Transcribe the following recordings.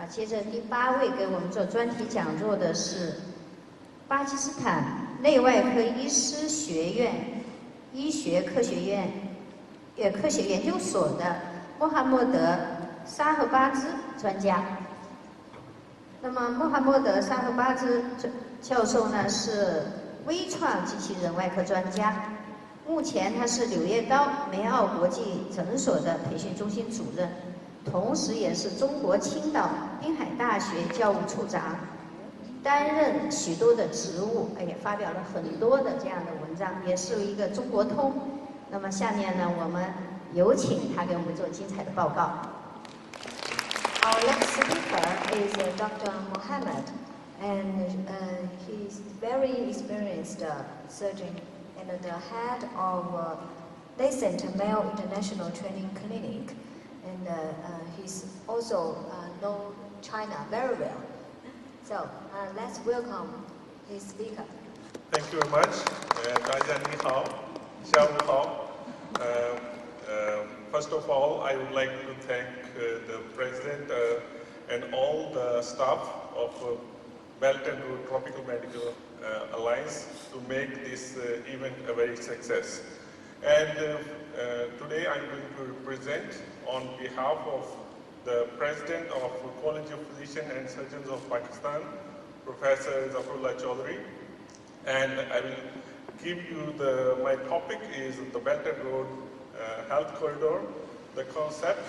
接着第8位给我们做专题讲座的是巴基斯坦内外科医师学院医学科学研究所的穆罕默德·沙赫巴兹专家。那么穆罕默德·沙赫巴兹教授呢是微创机器人外科专家，目前他是柳叶刀梅奥国际诊所的培训中心主任，同时也是中国青岛滨海大学教务处长，担任许多的职务，也发表了很多的这样的文章，也是一个中国通。那么下面呢，我们有请他给我们做精彩的报告。Our next speaker is Dr. Muhammad, and he's very experienced surgeon and the head of Nascent Male International Training Clinic, and he's also know China very well. So let's welcome his speaker. Thank you very much. 大家你好，下午好。First of all, I would like to thank the President and all the staff of Belt and Road Tropical Medical Alliance to make this event a very success. And today I'm going to present on behalf of the President of College of Physicians and Surgeons of Pakistan, Professor Zafrullah Chaudhary, and I will give you my topic is the Belt and Road Health Corridor, the concept,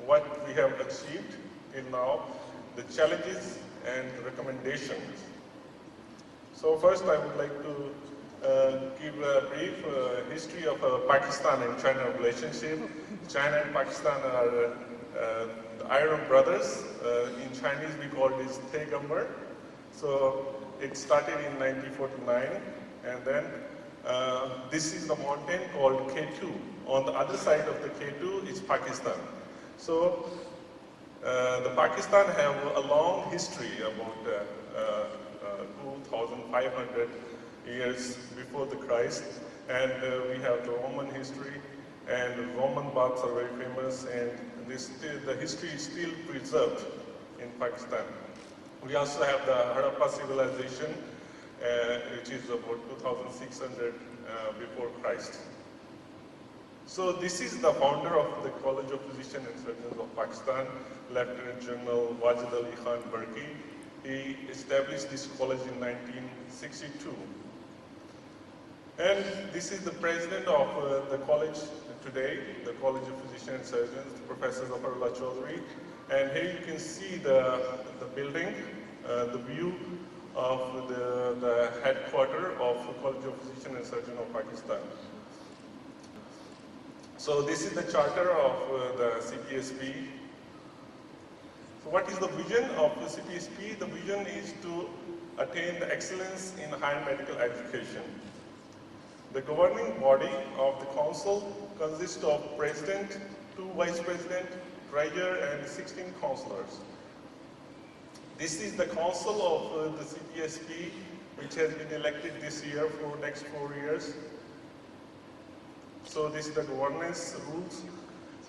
what we have achieved till now, the challenges and recommendations. So first I would like to give a brief history of Pakistan and China relationship. China and Pakistan are iron brothers. In Chinese we call this Tegambar. So it started in 1949, and then this is the mountain called K2. On the other side of the K2 is Pakistan. So the Pakistan have a long history, about 2,500 years before the Christ, and we have the Roman history, and Roman baths are very famous, and the history is still preserved in Pakistan. We also have the Harappa civilization, which is about 2,600 before Christ. So this is the founder of the College of Physicians and Surgeons of Pakistan, Lieutenant General Wajid Ali Khan Barki. He established this college in 1962. And this is the president of the college today, the College of Physicians and Surgeons, Professor Zafrullah Chaudhary. And here you can see the building, the view of the headquarters of the College of Physicians and Surgeons of Pakistan. So this is the charter of the CPSP. So what is the vision of the CPSP? The vision is to attain the excellence in higher medical education. The governing body of the council consists of president, 2 vice president, treasurer, and 16 councillors. This is the council of the CPSP, which has been elected this year for next 4 years. So this is the governance rules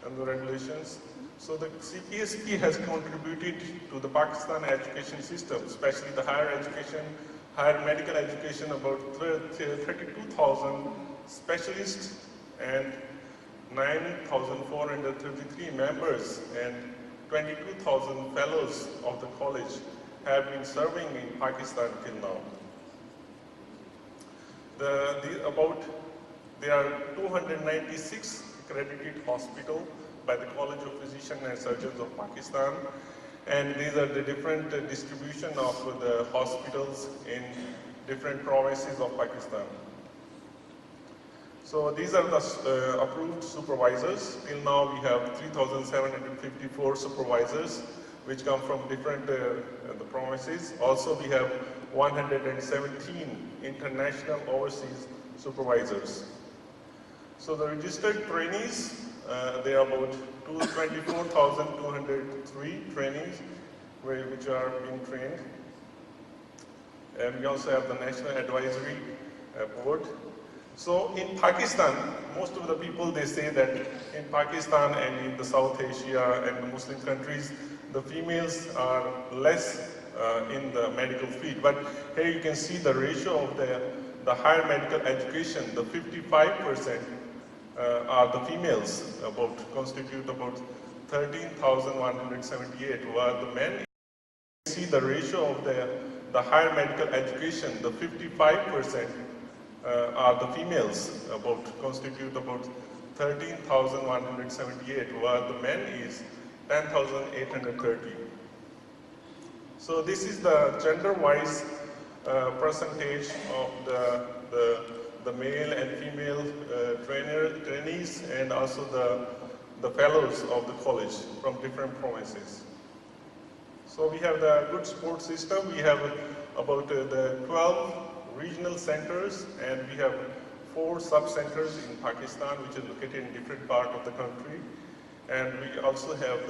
and the regulations. So the CPSP has contributed to the Pakistan education system, especially the higher education, higher medical education, about 32,000 specialists and 9,433 members and 22,000 fellows of the college have been serving in Pakistan till now. There are 296 accredited hospitals by the College of Physicians and Surgeons of Pakistan, and these are the different distribution of the hospitals in different provinces of Pakistan. So these are the approved supervisors. Till now we have 3,754 supervisors which come from different provinces. Also we have 117 international overseas supervisors. So the registered trainees, they are about 24,203 trainees which are being trained. And we also have the National Advisory Board. So in Pakistan, most of the people, they say that in Pakistan and in the South Asia and the Muslim countries, the females are less in the medical field. But here you can see the ratio of the higher medical education, the 55% are the females, constitute about 13,178, while the men, see the ratio of the higher medical education, the 55% are the females, constitute about 13,178, while the men is 10,830. So this is the gender-wise percentage of the male and female trainees, and also the fellows of the college from different provinces. So we have the good sports system. We have about the 12 regional centers, and we have 4 sub-centers in Pakistan, which are located in different parts of the country. And we also have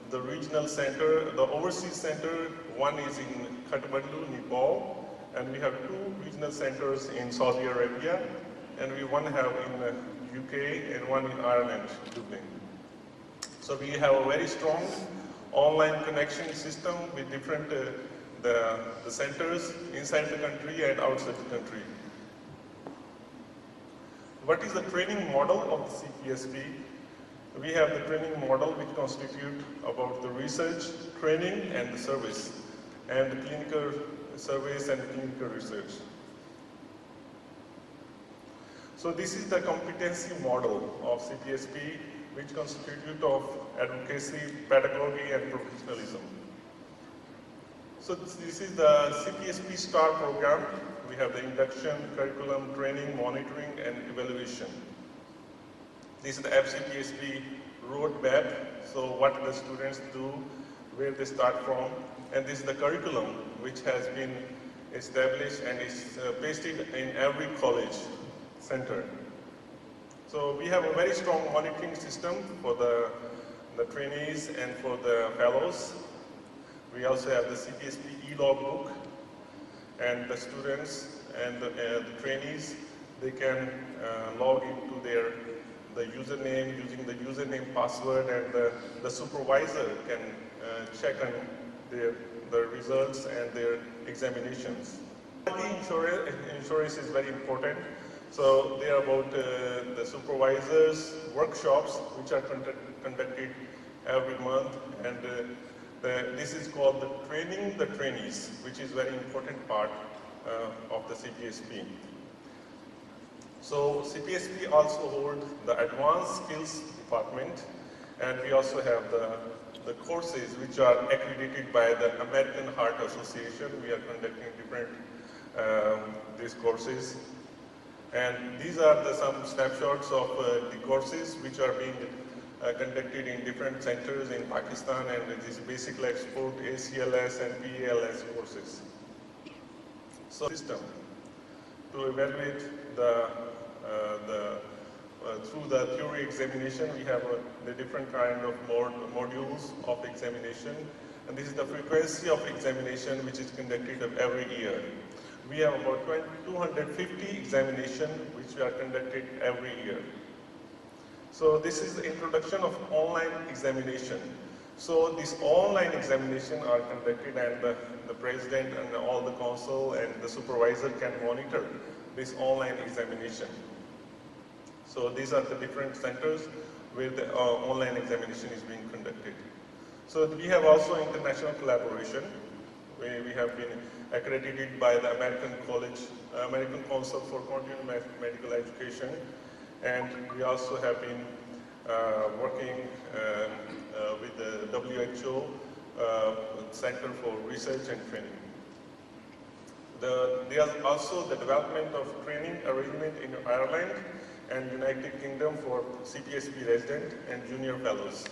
the regional center, the overseas center. One is in Kathmandu, Nepal, and we have 2 regional centers in Saudi Arabia, and one have in UK and one in Ireland, Dublin. So we have a very strong online connection system with different the centers inside the country and outside the country. What is the training model of the CPSP? We have the training model which constitute about the research, training, and the service, and the clinical service and clinical research. So this is the competency model of CPSP, which constitute of advocacy, pedagogy, and professionalism. So this is the CPSP STAR program. We have the induction, curriculum, training, monitoring, and evaluation. This is the FCPSP roadmap, so what the students do, where they start from, and this is the curriculum which has been established and is pasted in every college center. So we have a very strong monitoring system for the trainees and for the fellows. We also have the CPSP e-log book, and the students and the trainees, they can log into the username using the username password, and the supervisor can check on the results and their examinations. Insurance is very important. So they are about the supervisors' workshops, which are conducted every month, and this is called the training the trainees, which is very important part of the CPSP. So CPSP also hold the advanced skills department, and we also have the courses which are accredited by the American Heart Association. We are conducting different these courses. And these are some snapshots of the courses which are being conducted in different centers in Pakistan, and this basic life support, ACLS and PALS courses. So system to evaluate through the theory examination, we have the different kind of modules of examination, and this is the frequency of examination which is conducted every year. We have about 250 examinations which are conducted every year. So this is the introduction of online examination. So these online examinations are conducted, and the president and all the council and the supervisor can monitor this online examination. So these are the different centers where the online examination is being conducted. So we have also international collaboration. We have been accredited by the American Council for Continuing Medical Education, and we also have been working with the WHO Center for Research and Training. There is also the development of training arrangement in Ireland and United Kingdom for CPSP resident and junior fellows.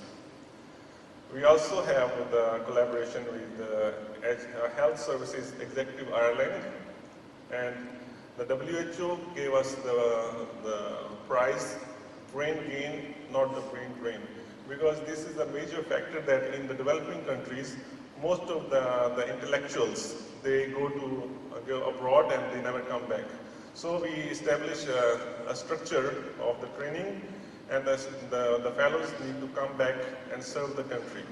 We also have the collaboration with Health Services Executive Ireland, and the WHO gave us the prize brain gain, not the brain drain, because this is a major factor that in the developing countries, most of the intellectuals, they go abroad and they never come back. So we establish a structure of the training, and the fellows need to come back and serve the country.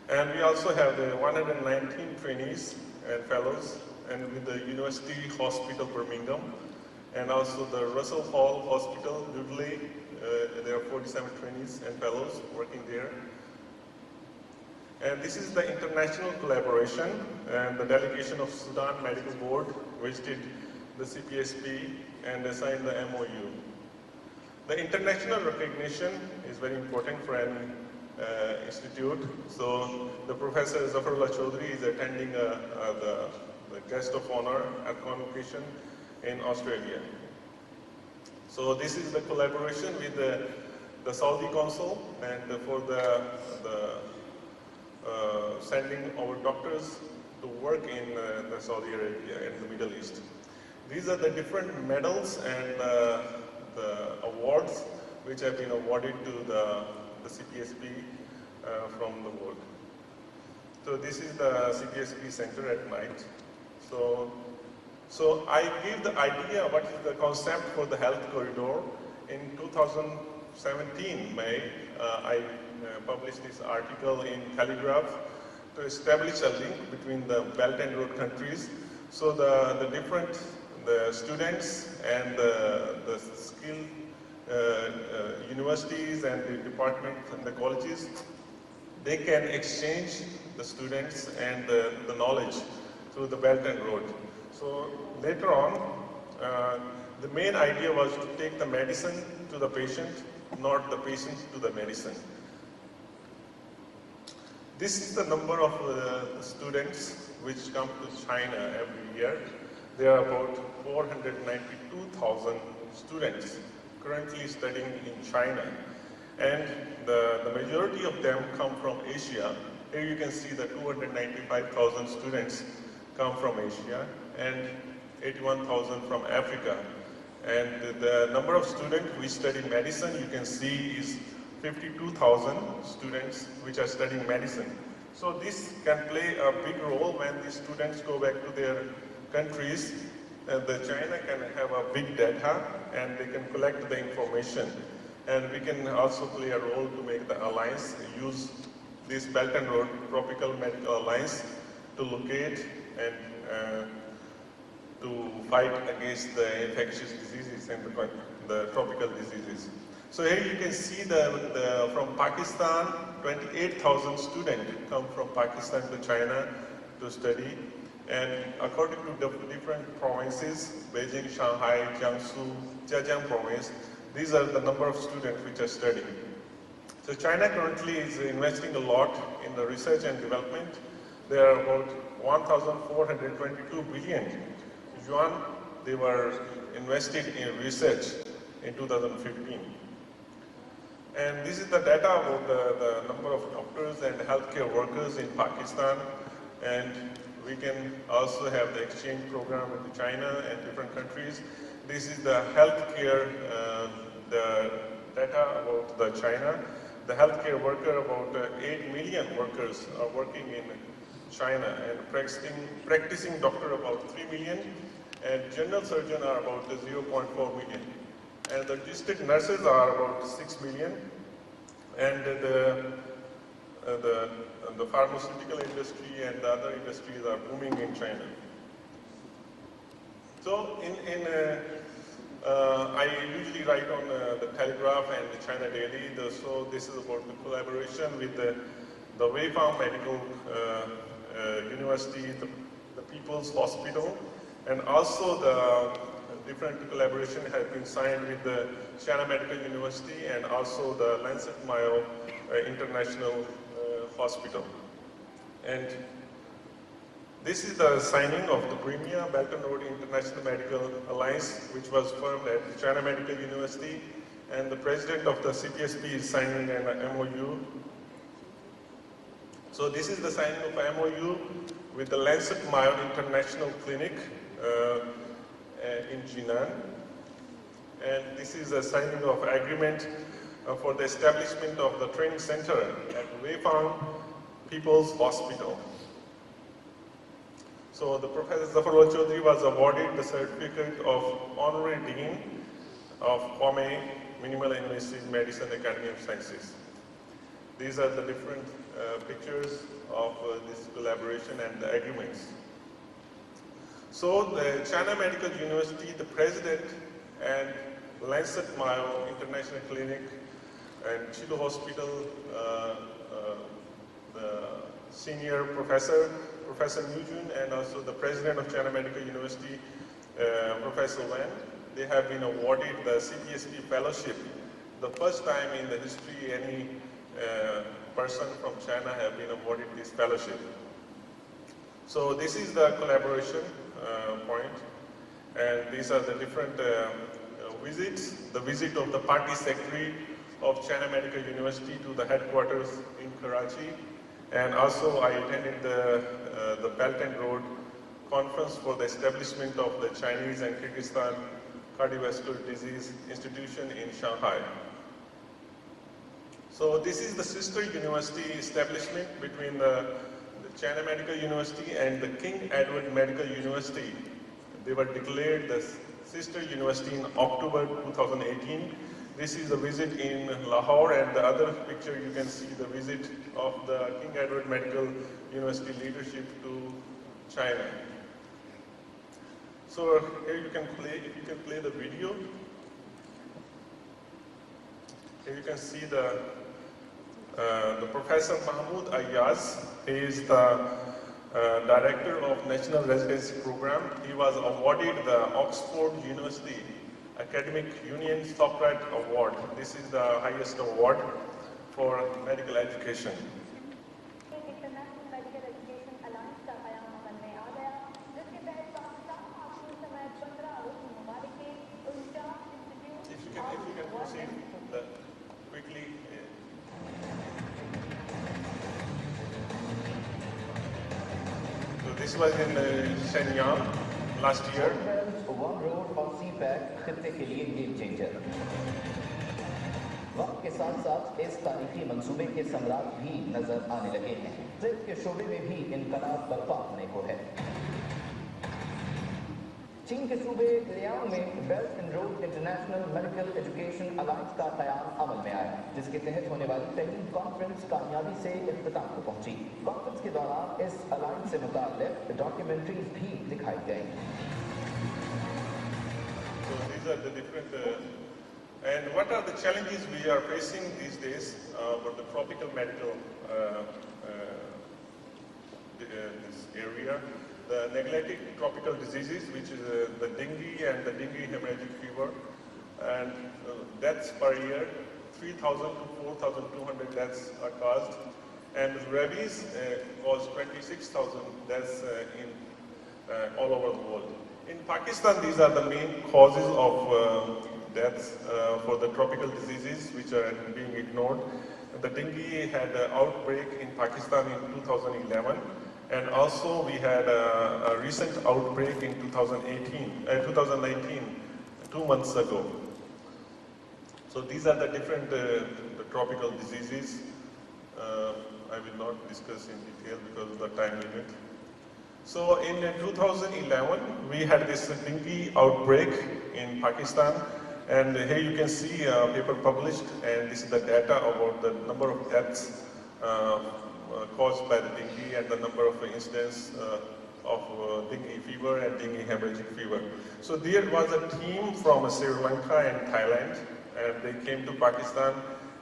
And we also have the 119 trainees and fellows, and with the University Hospital Birmingham, and also the Russell Hall Hospital, Dudley, there are 47 trainees and fellows working there. And this is the international collaboration, and the delegation of Sudan Medical Board visited the CPSP and signed the MOU. The international recognition is very important for any institute. So the Professor Zafarullah Chaudhry is attending the guest of honor at convocation in Australia. So this is the collaboration with the Saudi Council, and for the sending our doctors to work in the Saudi Arabia and the Middle East. These are the different medals and the awards which have been awarded to the CPSP from the world. So this is the CPSP center at night. So I give the idea what is the concept for the health corridor. In 2017 May, I published this article in Telegraph to establish a link between the Belt and Road countries. So the different students and the skill universities and the departments and the colleges, they can exchange the students and the knowledge through the Belt and Road. So later on, the main idea was to take the medicine to the patient, not the patient to the medicine. This is the number of students which come to China every year. There are about 492,000 students currently studying in China. And the majority of them come from Asia. Here you can see the 295,000 students come from Asia and 81,000 from Africa. And the number of students who study medicine, you can see, is 52,000 students which are studying medicine. So this can play a big role when the students go back to their countries. China can have a big data and they can collect the information. And we can also play a role to make the alliance use this Belt and Road Tropical Medical Alliance to locate and to fight against the infectious diseases and the tropical diseases. So here you can see from Pakistan, 28,000 students come from Pakistan to China to study. And according to the different provinces, Beijing, Shanghai, Jiangsu, Zhejiang province, these are the number of students which are studying. So China currently is investing a lot in the research and development. There are about 1,422 billion yuan they were invested in research in 2015. And this is the data about the number of doctors and healthcare workers in Pakistan. And we can also have the exchange program with China and different countries. This is the healthcare, the data about the China. The healthcare worker, about 8 million workers are working in China, and practicing doctor about 3 million, and general surgeon are about 0.4 million. And the district nurses are about 6 million, and the pharmaceutical industry and the other industries are booming in China. So I usually write on the Telegraph and the China Daily. So this is about the collaboration with the Weifang Medical University, the People's Hospital, and also the different collaboration has been signed with the China Medical University and also the Lancet Mayo International Hospital. And this is the signing of the BRTMA, Belt and Road International Medical Alliance, which was formed at the China Medical University, and the president of the CPSP is signing an MOU. So this is the signing of MOU with the Lancet Mayo International Clinic in Jinan. And this is a signing of agreement for the establishment of the training center at Weifang People's Hospital. So the Professor Zafarullah Chaudhry was awarded the certificate of Honorary Dean of Kwame Minimal Invasive Medicine Academy of Sciences. These are the different pictures of this collaboration and the agreements. So the China Medical University, the president, and Lancet Mayo International Clinic and Chido Hospital, the senior professor, Professor Nujun, and also the president of China Medical University, Professor Wen, they have been awarded the CPSP fellowship. The first time in the history any person from China have been awarded this fellowship. So this is the collaboration point, and these are the different visits. The visit of the party secretary of China Medical University to the headquarters in Karachi, and also I attended the Belt and Road conference for the establishment of the Chinese and Kyrgyzstan Cardiovascular Disease Institution in Shanghai. So this is the sister university establishment between the China Medical University and the King Edward Medical University. They were declared the sister university in October 2018. This is a visit in Lahore, and the other picture you can see the visit of the King Edward Medical University leadership to China. So here you can play, if you can play the video. Here you can see the Professor Mahmoud Ayaz. He is the Director of National Residency Program. He was awarded the Oxford University Academic Union Socrates Award. This is the highest award for medical education. If you can proceed quickly. So this was in Shenyang last year. One road और CPAC खित्ते के लिए game changer. वक्त के साथ साथ इस तारीखी मंसूबे के सम्राट भी नजर आने लगे हैं। ज़िद के शोबे में भी इनकलाब बर्पा होने को है। चीन के सूबे लियांग में belt and road international medical education alliance का क़याम अमल में आया, जिसके तहत होने वाली पहली कॉन्फ्रेंस कामयाबी से इख्तिताम को पहुंची। कॉन्फ्रेंस के दौरान इस अलायंस से मुताल्लिक़ डॉक्यूमेंट्रीज भी दिखाई गई। So these are the different, and what are the challenges we are facing these days for the tropical medical this area? The neglected tropical diseases, which is the dengue and the dengue hemorrhagic fever, and deaths per year, 3,000 to 4,200 deaths are caused, and rabies caused 26,000 deaths in all over the world. In Pakistan, these are the main causes of deaths for the tropical diseases which are being ignored. The dengue had an outbreak in Pakistan in 2011, and also we had a recent outbreak in 2019, 2 months ago. So these are the different the tropical diseases. I will not discuss in detail because of the time limit. So in 2011, we had this dengue outbreak in Pakistan, and here you can see a paper published, and this is the data about the number of deaths caused by the dengue and the number of incidents of dengue fever and dengue hemorrhagic fever. So there was a team from Sri Lanka and Thailand, and they came to Pakistan,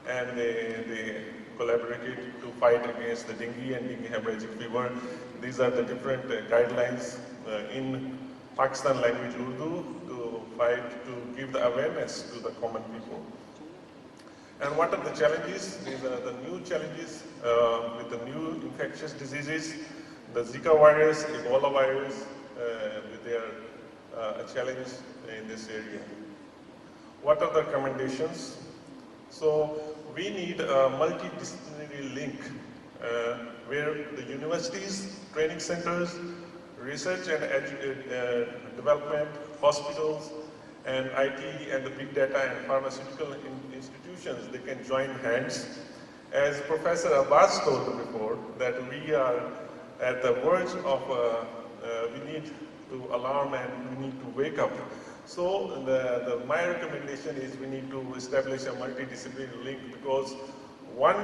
and they collaborated to fight against the dengue and dengue hemorrhagic fever. These are the different guidelines in Pakistan language Urdu to fight, to give the awareness to the common people. And what are the challenges? These are the new challenges with the new infectious diseases. The Zika virus, Ebola virus, they are a challenge in this area. What are the recommendations? So we need a multidisciplinary link where the universities, training centers, research and development, hospitals, and IT and the big data and pharmaceutical institutions, they can join hands. As Professor Abbas told before, that we are at the verge of, we need to alarm and we need to wake up. So my recommendation is we need to establish a multidisciplinary link, because one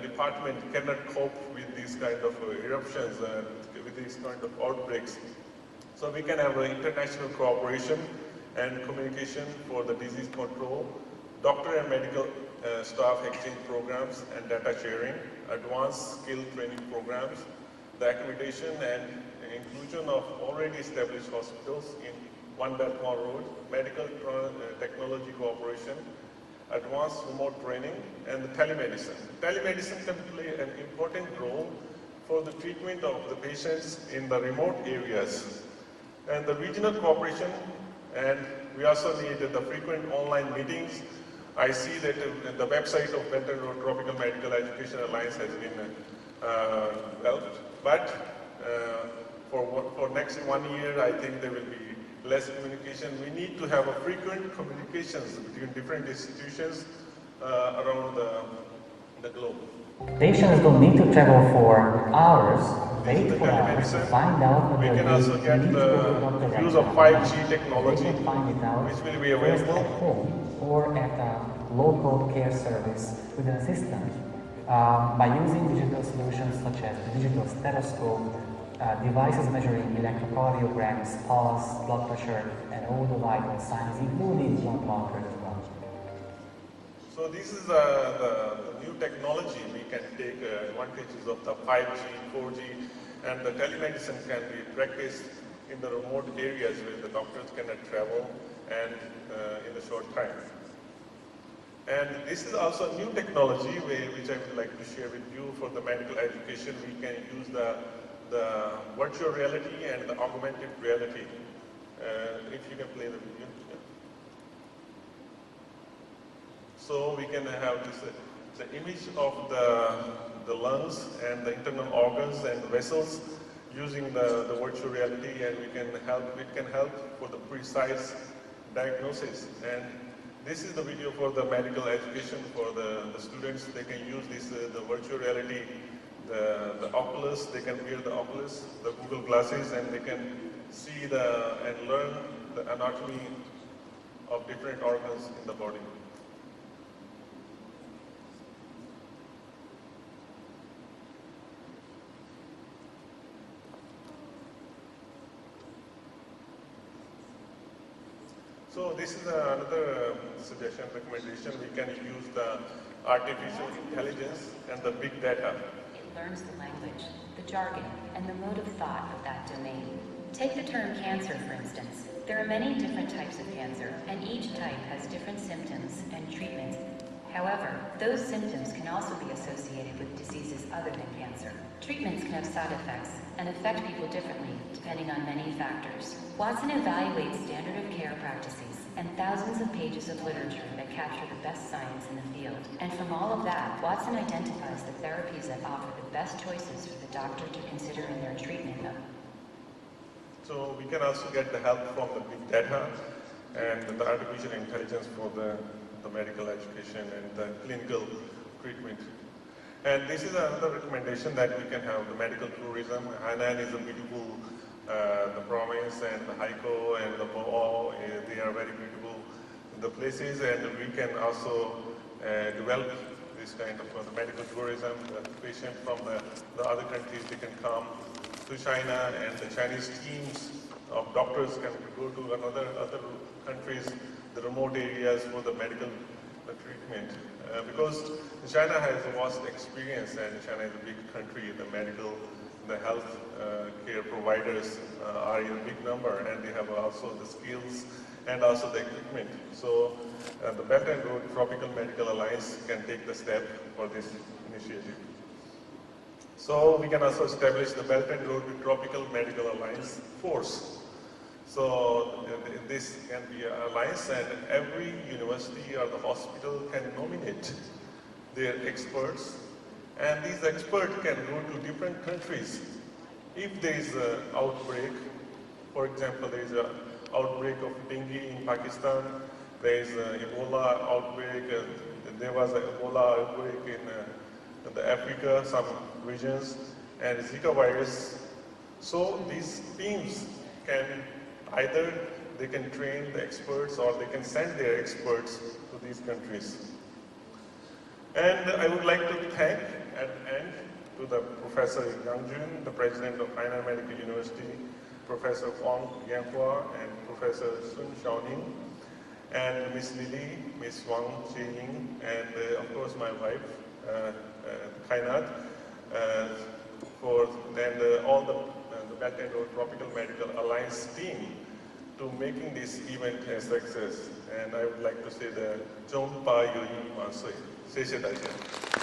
department cannot cope with these kind of eruptions and with these kind of outbreaks. So we can have international cooperation and communication for the disease control, doctor and medical staff exchange programs and data sharing, advanced skill training programs, the accreditation and inclusion of already established hospitals in One Belt One Road, medical technology cooperation, advanced remote training, and the telemedicine. Telemedicine can play an important role for the treatment of the patients in the remote areas. And the regional cooperation, and we also need the frequent online meetings. I see that the website of Belt and Road Tropical Medical Education Alliance has been developed, but for next 1 year, I think there will be less communication. We need to have a frequent communications between different institutions around the globe. Patients don't need to travel for hours, wait for hours to find out what we can also get the use of 5G technology, they can find it out which will be available at home or at a local care service with an assistant. By using digital solutions such as the digital stethoscope, devices measuring electrocardiograms, pulse, blood pressure, and all the vital signs, including blood markers as well. So this is the new technology. We can take advantages of the 5G, 4G, and the telemedicine can be practiced in the remote areas where the doctors cannot travel and in a short time. And this is also a new technology which I would like to share with you for the medical education. We can use the virtual reality and the augmented reality. If you can play the video. So we can have this, the image of the lungs and the internal organs and vessels using the virtual reality, and it can help for the precise diagnosis. And this is the video for the medical education for the students. They can use this the virtual reality, the Oculus. They can wear the Oculus, the Google glasses, and they can see and learn the anatomy of different organs in the body. So this is another suggestion, recommendation. We can use the artificial intelligence and the big data. It learns the language, the jargon, and the mode of thought of that domain. Take the term cancer, for instance. There are many different types of cancer, and each type has different symptoms and treatment. However, those symptoms can also be associated with diseases other than cancer. Treatments can have side effects and affect people differently depending on many factors. Watson evaluates standard of care practices and thousands of pages of literature that capture the best science in the field. And from all of that, Watson identifies the therapies that offer the best choices for the doctor to consider in their treatment. So we can also get the help from the big data and the artificial intelligence for the medical education and the clinical treatment. And this is another recommendation that we can have the medical tourism. Hainan is a beautiful, the province and the Haikou and the Bo'o, they are very beautiful the places, and we can also develop this kind of the medical tourism. The patient from the other countries, they can come to China, and the Chinese teams of doctors can go to other countries, the remote areas for the medical treatment. Because China has a vast experience, and China is a big country. The medical, the health care providers are in a big number, and they have also the skills and also the equipment. So the Belt and Road Tropical Medical Alliance can take the step for this initiative. So we can also establish the Belt and Road Tropical Medical Alliance force. So this can be an alliance, and every university or the hospital can nominate their experts, and these experts can go to different countries. If there is an outbreak, for example, there is an outbreak of dengue in Pakistan, there is an Ebola outbreak, there was an Ebola outbreak in the Africa, some regions, and Zika virus. So these teams can either they can train the experts or they can send their experts to these countries. And I would like to thank at the end to the Professor Yang Jun, the President of Hainan Medical University, Professor Huang Yanhua, and Professor Sun Xiaoning, and Miss Lily, Miss Wang Xiying, and of course my wife, Kainat, for then all the Belt and Road Tropical Medical Alliance team to making this event a success. And I would like to say the Zhongpa Yu Yi Wan Sui. 谢谢大家。